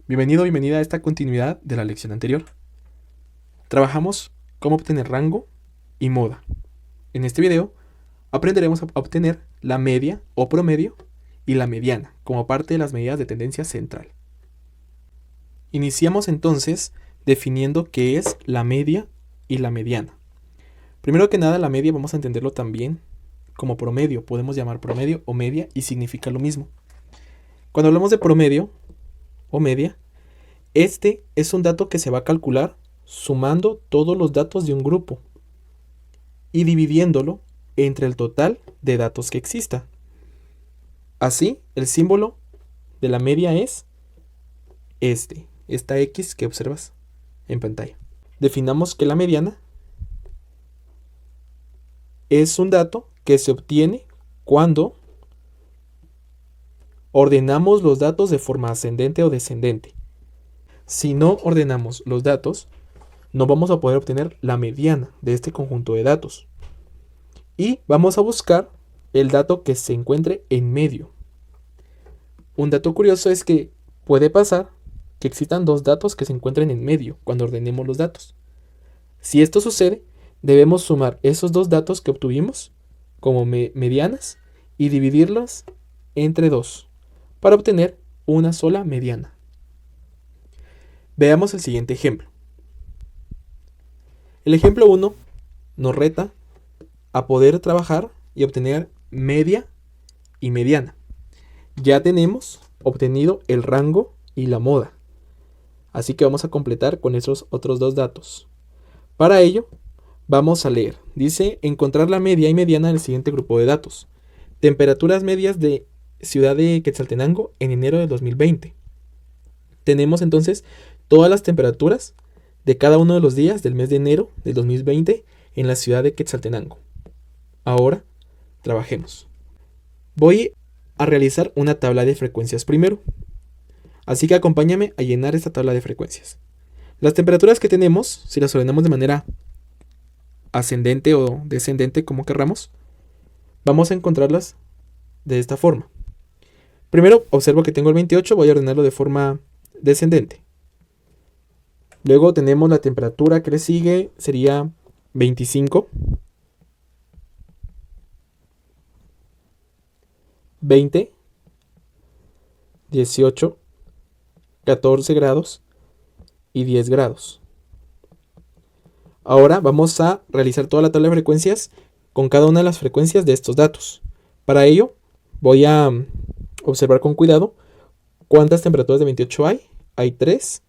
Bienvenido, bienvenida a esta continuidad de la lección anterior. Trabajamos cómo obtener rango y moda. En este video aprenderemos a obtener la media o promedio y la mediana como parte de las medidas de tendencia central. Iniciamos entonces definiendo qué es la media y la mediana. Primero que nada, la media vamos a entenderlo también como promedio. Podemos llamar promedio o media y significa lo mismo. Cuando hablamos de promedio o media, este es un dato que se va a calcular sumando todos los datos de un grupo y dividiéndolo entre el total de datos que exista. Así, el símbolo de la media es esta X que observas en pantalla. Definamos que la mediana es un dato que se obtiene cuando ordenamos los datos de forma ascendente o descendente. Si no ordenamos los datos, no vamos a poder obtener la mediana de este conjunto de datos. Y vamos a buscar el dato que se encuentre en medio. Un dato curioso es que puede pasar que existan dos datos que se encuentren en medio cuando ordenemos los datos. Si esto sucede, debemos sumar esos dos datos que obtuvimos como medianas y dividirlos entre 2 para obtener una sola mediana. Veamos el siguiente ejemplo. El ejemplo 1 nos reta a poder trabajar y obtener media y mediana. Ya tenemos obtenido el rango y la moda. Así que vamos a completar con esos otros dos datos. Para ello, vamos a leer. Dice, encontrar la media y mediana del siguiente grupo de datos. Temperaturas medias de ciudad de Quetzaltenango en enero de 2020. Tenemos entonces todas las temperaturas de cada uno de los días del mes de enero del 2020 en la ciudad de Quetzaltenango. Ahora, trabajemos. Voy a realizar una tabla de frecuencias primero. Así que acompáñame a llenar esta tabla de frecuencias. Las temperaturas que tenemos, si las ordenamos de manera ascendente o descendente, como querramos, vamos a encontrarlas de esta forma. Primero, observo que tengo el 28, voy a ordenarlo de forma descendente. Luego tenemos la temperatura que le sigue, sería 25, 20, 18, 14 grados y 10 grados. Ahora vamos a realizar toda la tabla de frecuencias con cada una de las frecuencias de estos datos. Para ello voy a observar con cuidado cuántas temperaturas de 28 hay. Hay 3.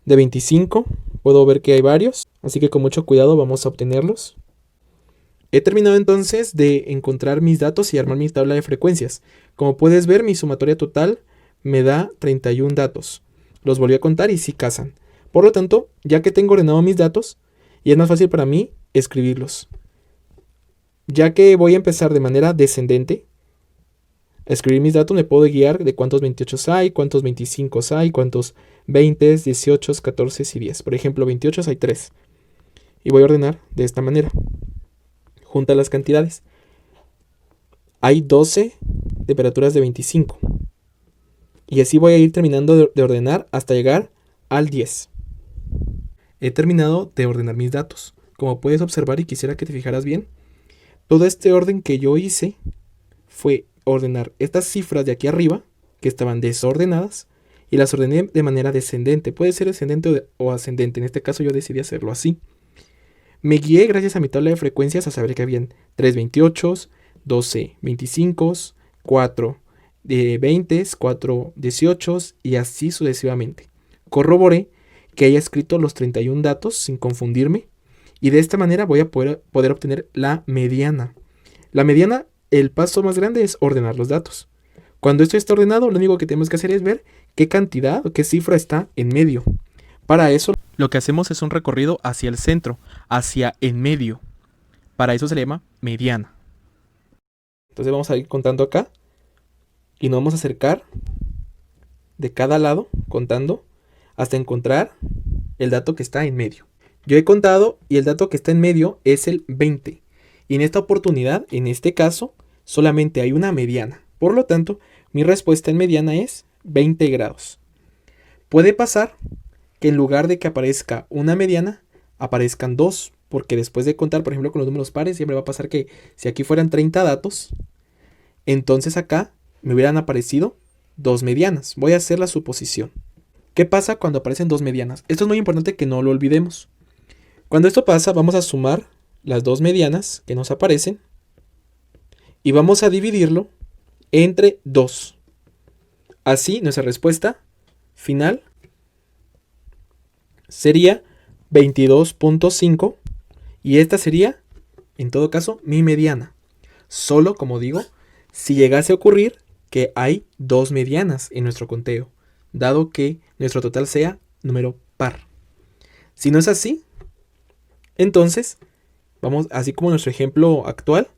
De 25 puedo ver que hay varios, así que con mucho cuidado vamos a obtenerlos. He terminado entonces de encontrar mis datos y armar mi tabla de frecuencias. Como puedes ver, mi sumatoria total me da 31 datos. Los volví a contar y sí casan. Por lo tanto, ya que tengo ordenado mis datos, y es más fácil para mí escribirlos. Ya que voy a empezar de manera descendente a escribir mis datos, me puedo guiar de cuántos 28 hay, cuántos 25 hay, cuántos 20, 18, 14 y 10. Por ejemplo, 28 hay 3. Y voy a ordenar de esta manera. Junta las cantidades. Hay 12 temperaturas de 25. Y así voy a ir terminando de ordenar hasta llegar al 10. He terminado de ordenar mis datos. Como puedes observar y quisiera que te fijaras bien, todo este orden que yo hice fue ordenar estas cifras de aquí arriba, que estaban desordenadas, y las ordené de manera descendente. Puede ser descendente o ascendente. En este caso yo decidí hacerlo así. Me guié gracias a mi tabla de frecuencias a saber que habían 3 28, 12 25, 4 20, 4 18 y así sucesivamente. Corroboré que haya escrito los 31 datos sin confundirme y de esta manera voy a poder obtener la mediana. La mediana, el paso más grande es ordenar los datos. Cuando esto está ordenado, lo único que tenemos que hacer es ver qué cantidad o qué cifra está en medio. Para eso, lo que hacemos es un recorrido hacia el centro, hacia en medio. Para eso se le llama mediana. Entonces vamos a ir contando acá y nos vamos a acercar de cada lado, contando, hasta encontrar el dato que está en medio. Yo he contado y el dato que está en medio es el 20. Y en esta oportunidad, en este caso, solamente hay una mediana. Por lo tanto, mi respuesta en mediana es 20 grados. Puede pasar que en lugar de que aparezca una mediana, aparezcan dos, porque después de contar, por ejemplo, con los números pares, siempre va a pasar que si aquí fueran 30 datos, entonces acá me hubieran aparecido dos medianas. Voy a hacer la suposición. ¿Qué pasa cuando aparecen dos medianas? Esto es muy importante que no lo olvidemos. Cuando esto pasa, vamos a sumar las dos medianas que nos aparecen y vamos a dividirlo entre 2. Así, nuestra respuesta final sería 22.5 y esta sería, en todo caso, mi mediana. Solo, como digo, si llegase a ocurrir que hay dos medianas en nuestro conteo, dado que nuestro total sea número par. Si no es así, entonces, vamos, así como nuestro ejemplo actual,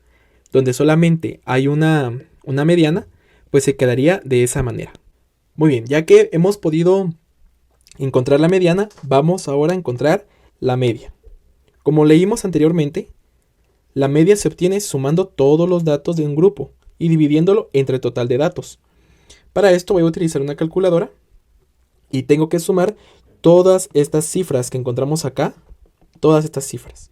donde solamente hay una mediana, pues se quedaría de esa manera. Muy bien, ya que hemos podido encontrar la mediana, vamos ahora a encontrar la media. Como leímos anteriormente, la media se obtiene sumando todos los datos de un grupo y dividiéndolo entre el total de datos. Para esto voy a utilizar una calculadora y tengo que sumar todas estas cifras que encontramos acá, todas estas cifras.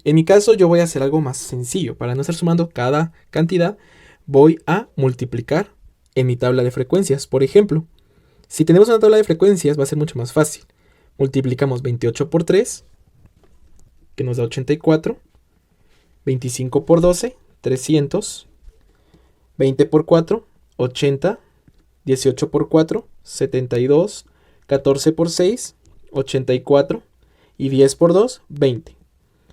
En mi caso yo voy a hacer algo más sencillo. Para no estar sumando cada cantidad, voy a multiplicar en mi tabla de frecuencias. Por ejemplo, si tenemos una tabla de frecuencias va a ser mucho más fácil. Multiplicamos 28 por 3, que nos da 84. 25 por 12, 300. 20 por 4, 80. 18 por 4, 72. 14 por 6, 84. Y 10 por 2, 20.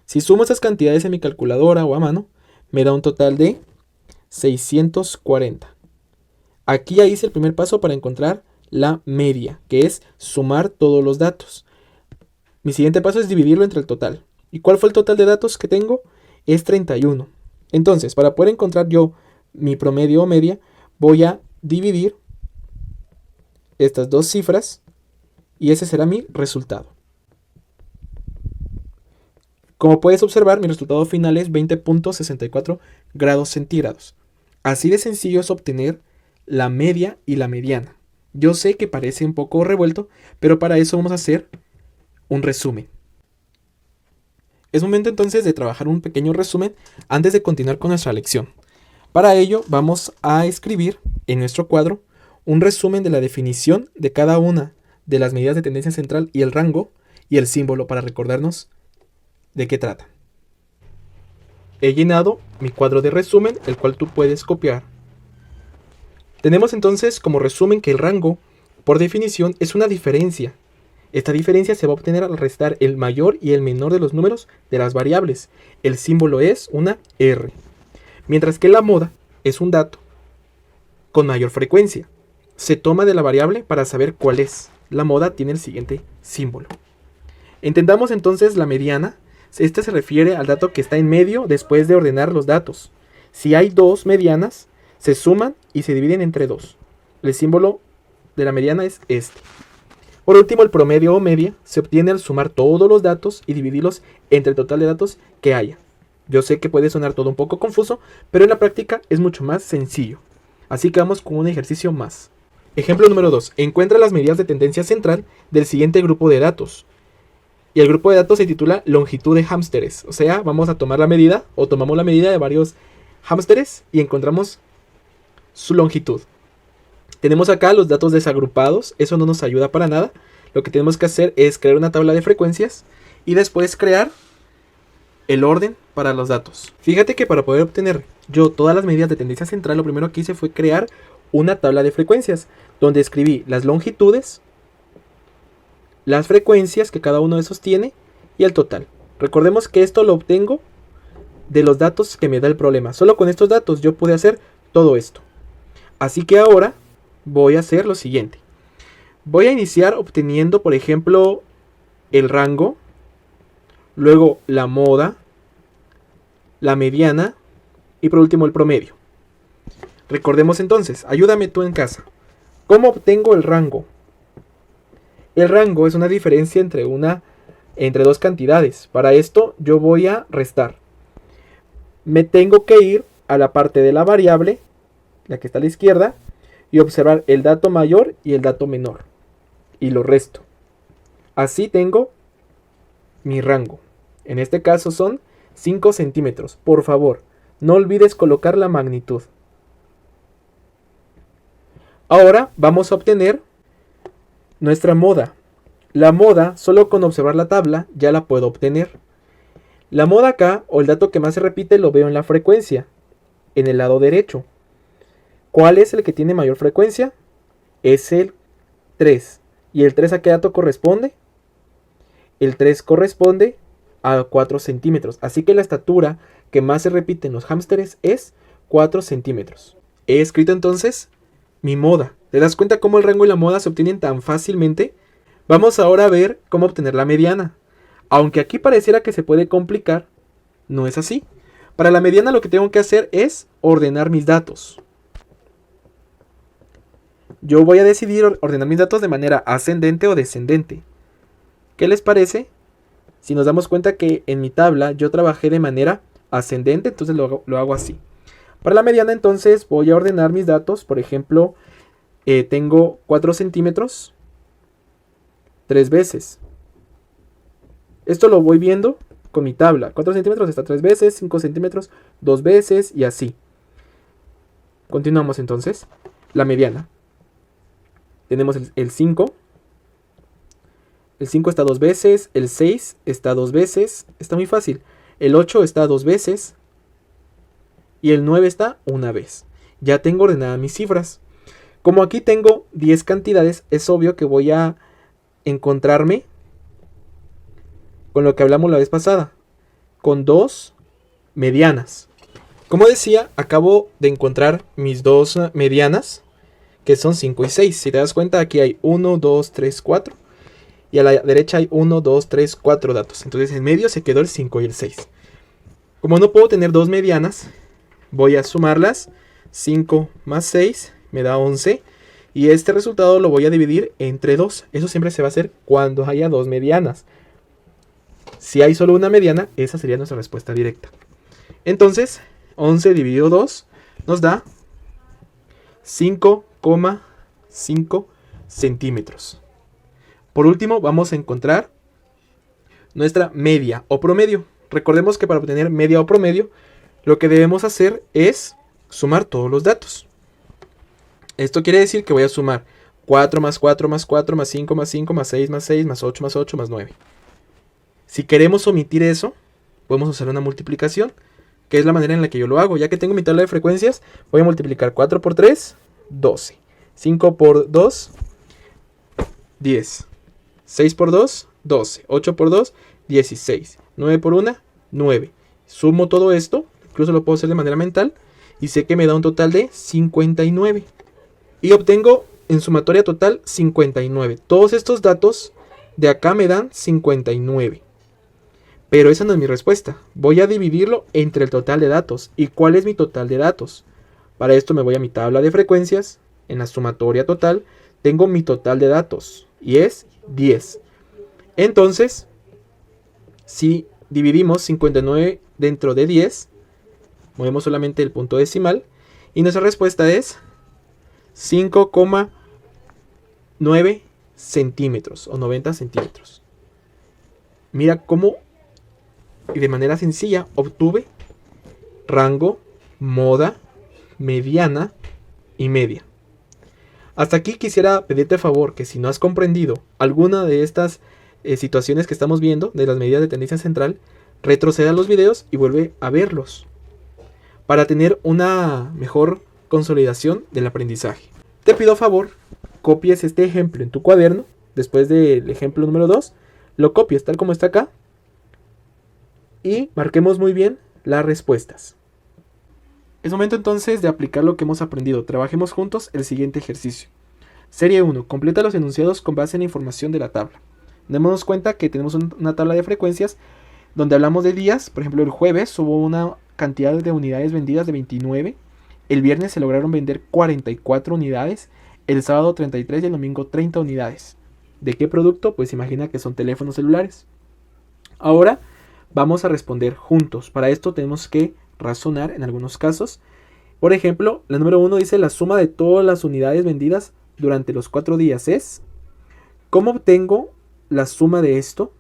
Si sumo estas cantidades en mi calculadora o a mano, me da un total de 640. Aquí ya hice el primer paso para encontrar la media, que es sumar todos los datos. Mi siguiente paso es dividirlo entre el total. ¿Y cuál fue el total de datos que tengo? Es 31. Entonces, para poder encontrar yo mi promedio o media, voy a dividir estas dos cifras y ese será mi resultado. Como puedes observar, mi resultado final es 20.64 grados centígrados. Así de sencillo es obtener la media y la mediana. Yo sé que parece un poco revuelto, pero para eso vamos a hacer un resumen. Es momento entonces de trabajar un pequeño resumen antes de continuar con nuestra lección. Para ello vamos a escribir en nuestro cuadro un resumen de la definición de cada una de las medidas de tendencia central y el rango y el símbolo para recordarnos de qué trata. He llenado mi cuadro de resumen, el cual tú puedes copiar. Tenemos entonces como resumen que el rango, por definición, es una diferencia. Esta diferencia se va a obtener al restar el mayor y el menor de los números de las variables. El símbolo es una R. Mientras que la moda es un dato con mayor frecuencia. Se toma de la variable para saber cuál es. La moda tiene el siguiente símbolo. Entendamos entonces la mediana. Esta se refiere al dato que está en medio después de ordenar los datos. Si hay dos medianas, se suman y se dividen entre 2. El símbolo de la mediana es este. Por último, el promedio o media se obtiene al sumar todos los datos y dividirlos entre el total de datos que haya. Yo sé que puede sonar todo un poco confuso, pero en la práctica es mucho más sencillo. Así que vamos con un ejercicio más. Ejemplo número 2. Encuentra las medidas de tendencia central del siguiente grupo de datos. Y el grupo de datos se titula longitud de hámsteres. O sea, vamos a tomar la medida o tomamos la medida de varios hámsteres y encontramos su longitud. Tenemos acá los datos desagrupados. Eso no nos ayuda para nada. Lo que tenemos que hacer es crear una tabla de frecuencias y después crear el orden para los datos. Fíjate que para poder obtener yo todas las medidas de tendencia central, lo primero que hice fue crear una tabla de frecuencias donde escribí las longitudes, las frecuencias que cada uno de esos tiene y el total. Recordemos que esto lo obtengo de los datos que me da el problema. Solo con estos datos yo pude hacer todo esto. Así que ahora voy a hacer lo siguiente. Voy a iniciar obteniendo, por ejemplo, el rango, luego la moda, la mediana y por último el promedio. Recordemos entonces, ayúdame tú en casa. ¿Cómo obtengo el rango? El rango es una diferencia entre dos cantidades. Para esto yo voy a restar. Me tengo que ir a la parte de la variable, la que está a la izquierda, y observar el dato mayor y el dato menor. y lo resto. Así tengo mi rango. En este caso son 5 centímetros. Por favor, no olvides colocar la magnitud. Ahora vamos a obtener nuestra moda. La moda, solo con observar la tabla, ya la puedo obtener. La moda acá, o el dato que más se repite, lo veo en la frecuencia, en el lado derecho. ¿Cuál es el que tiene mayor frecuencia? Es el 3. ¿Y el 3 a qué dato corresponde? El 3 corresponde a 4 centímetros. Así que la estatura que más se repite en los hámsteres es 4 centímetros. He escrito entonces mi moda. ¿Te das cuenta cómo el rango y la moda se obtienen tan fácilmente? Vamos ahora a ver cómo obtener la mediana. Aunque aquí pareciera que se puede complicar, no es así. Para la mediana lo que tengo que hacer es ordenar mis datos. Yo voy a decidir ordenar mis datos de manera ascendente o descendente. ¿Qué les parece? Si nos damos cuenta que en mi tabla yo trabajé de manera ascendente, entonces lo hago así. Para la mediana entonces voy a ordenar mis datos. Por ejemplo, tengo 4 centímetros 3 veces. Esto lo voy viendo con mi tabla. 4 centímetros está 3 veces, 5 centímetros 2 veces y así. Continuamos entonces. La mediana. Tenemos el 5. El 5 está 2 veces. El 6 está 2 veces. Está muy fácil. El 8 está 2 veces. Y el 9 está una vez. Ya tengo ordenadas mis cifras. Como aquí tengo 10 cantidades, es obvio que voy a encontrarme con lo que hablamos la vez pasada. Con 2 medianas. Como decía, acabo de encontrar mis 2 medianas, que son 5 y 6. Si te das cuenta, aquí hay 1, 2, 3, 4. Y a la derecha hay 1, 2, 3, 4 datos. Entonces en medio se quedó el 5 y el 6. Como no puedo tener 2 medianas, voy a sumarlas. 5 más 6 me da 11. Y este resultado lo voy a dividir entre 2. Eso siempre se va a hacer cuando haya 2 medianas. Si hay solo una mediana, esa sería nuestra respuesta directa. Entonces, 11 dividido 2 nos da 5,5 centímetros. Por último, vamos a encontrar nuestra media o promedio. Recordemos que para obtener media o promedio, lo que debemos hacer es sumar todos los datos. Esto quiere decir que voy a sumar 4 más 4 más 4 más 5 más 5 más 6 más 6 más 8 más 8 más 9. Si queremos omitir eso, podemos usar una multiplicación, que es la manera en la que yo lo hago. Ya que tengo mi tabla de frecuencias, voy a multiplicar 4 por 3, 12. 5 por 2, 10. 6 por 2, 12. 8 por 2, 16. 9 por 1, 9. Sumo todo esto, incluso lo puedo hacer de manera mental, y sé que me da un total de 59. Y obtengo en sumatoria total 59. Todos estos datos de acá me dan 59. Pero esa no es mi respuesta. Voy a dividirlo entre el total de datos. ¿Y cuál es mi total de datos? Para esto me voy a mi tabla de frecuencias. En la sumatoria total tengo mi total de datos. Y es 10. Entonces, si dividimos 59 dentro de 10, movemos solamente el punto decimal. Y nuestra respuesta es 5,9 centímetros o 90 centímetros. Mira cómo y de manera sencilla obtuve rango, moda, mediana y media. Hasta aquí quisiera pedirte favor que si no has comprendido alguna de estas situaciones que estamos viendo de las medidas de tendencia central, retroceda los videos y vuelve a verlos para tener una mejor consolidación del aprendizaje. Te pido favor, copies este ejemplo en tu cuaderno. Después del ejemplo número 2, lo copies tal como está acá y marquemos muy bien las respuestas. Es momento entonces de aplicar lo que hemos aprendido. Trabajemos juntos el siguiente ejercicio. Serie 1. Completa los enunciados con base en la información de la tabla. Démonos cuenta que tenemos una tabla de frecuencias donde hablamos de días. Por ejemplo, el jueves hubo una cantidad de unidades vendidas de 29. El viernes se lograron vender 44 unidades. El sábado 33 y el domingo 30 unidades. ¿De qué producto? Pues imagina que son teléfonos celulares. Ahora vamos a responder juntos. Para esto tenemos que razonar en algunos casos. Por ejemplo, la número 1 dice la suma de todas las unidades vendidas durante los 4 días es ¿Cómo obtengo la suma de esto?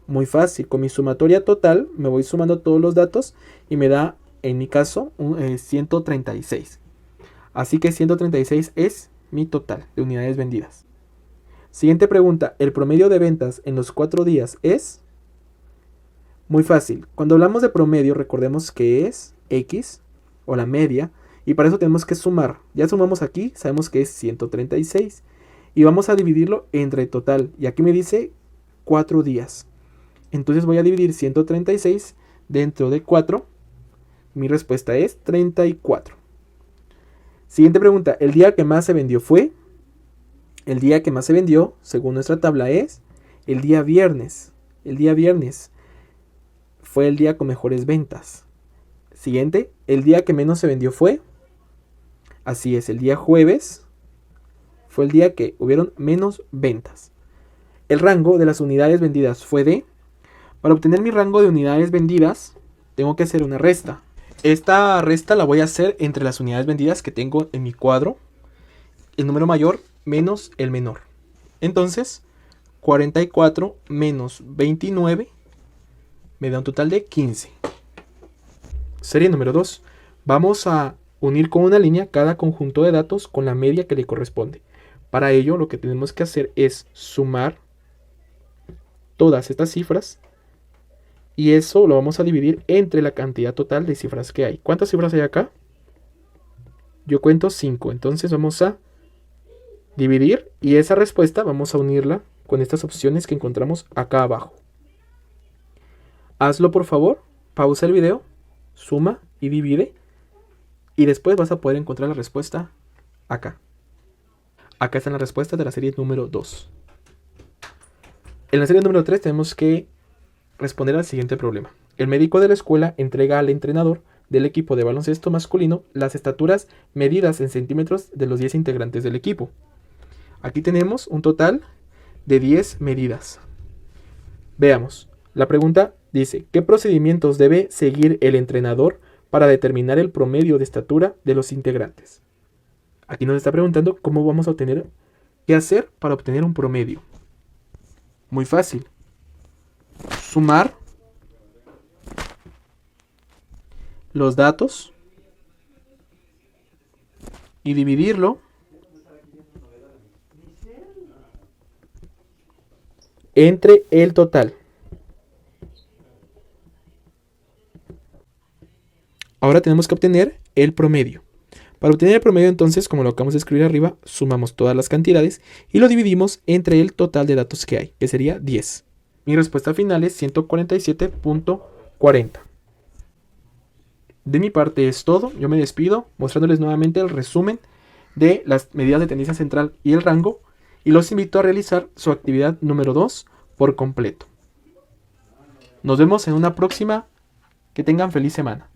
Muy fácil, con mi sumatoria total me voy sumando todos los datos y me da, en mi caso, 136. Así que 136 es mi total de unidades vendidas. Siguiente pregunta, ¿el promedio de ventas en los 4 días es? Muy fácil, cuando hablamos de promedio recordemos que es X o la media y para eso tenemos que sumar. Ya sumamos aquí, sabemos que es 136 y vamos a dividirlo entre el total y aquí me dice 4 días. Entonces voy a dividir 136 dentro de 4. Mi respuesta es 34. Siguiente pregunta. ¿El día que más se vendió fue? El día que más se vendió, según nuestra tabla, es el día viernes. El día viernes fue el día con mejores ventas. Siguiente. ¿El día que menos se vendió fue? Así es, el día jueves fue el día que hubieron menos ventas. El rango de las unidades vendidas fue de... Para obtener mi rango de unidades vendidas, tengo que hacer una resta. Esta resta la voy a hacer entre las unidades vendidas que tengo en mi cuadro. El número mayor menos el menor. Entonces, 44 menos 29 me da un total de 15. Serie número 2. Vamos a unir con una línea cada conjunto de datos con la media que le corresponde. Para ello, lo que tenemos que hacer es sumar todas estas cifras. Y eso lo vamos a dividir entre la cantidad total de cifras que hay. ¿Cuántas cifras hay acá? Yo cuento 5. Entonces vamos a dividir y esa respuesta vamos a unirla con estas opciones que encontramos acá abajo. Hazlo por favor. Pausa el video. Suma y divide. Y después vas a poder encontrar la respuesta acá. Acá está la respuesta de la serie número 2. En la serie número 3 tenemos que responder al siguiente problema. El médico de la escuela entrega al entrenador del equipo de baloncesto masculino las estaturas medidas en centímetros de los 10 integrantes del equipo. Aquí tenemos un total de 10 medidas. Veamos. La pregunta dice, ¿qué procedimientos debe seguir el entrenador para determinar el promedio de estatura de los integrantes? Aquí nos está preguntando cómo vamos a obtener, qué hacer para obtener un promedio. Muy fácil. Sumar los datos y dividirlo entre el total. Ahora tenemos que obtener el promedio. Para obtener el promedio entonces, como lo acabamos de escribir arriba, sumamos todas las cantidades y lo dividimos entre el total de datos que hay, que sería 10. Mi respuesta final es 147.40. De mi parte es todo. Yo me despido mostrándoles nuevamente el resumen de las medidas de tendencia central y el rango y los invito a realizar su actividad número 2 por completo. Nos vemos en una próxima. Que tengan feliz semana.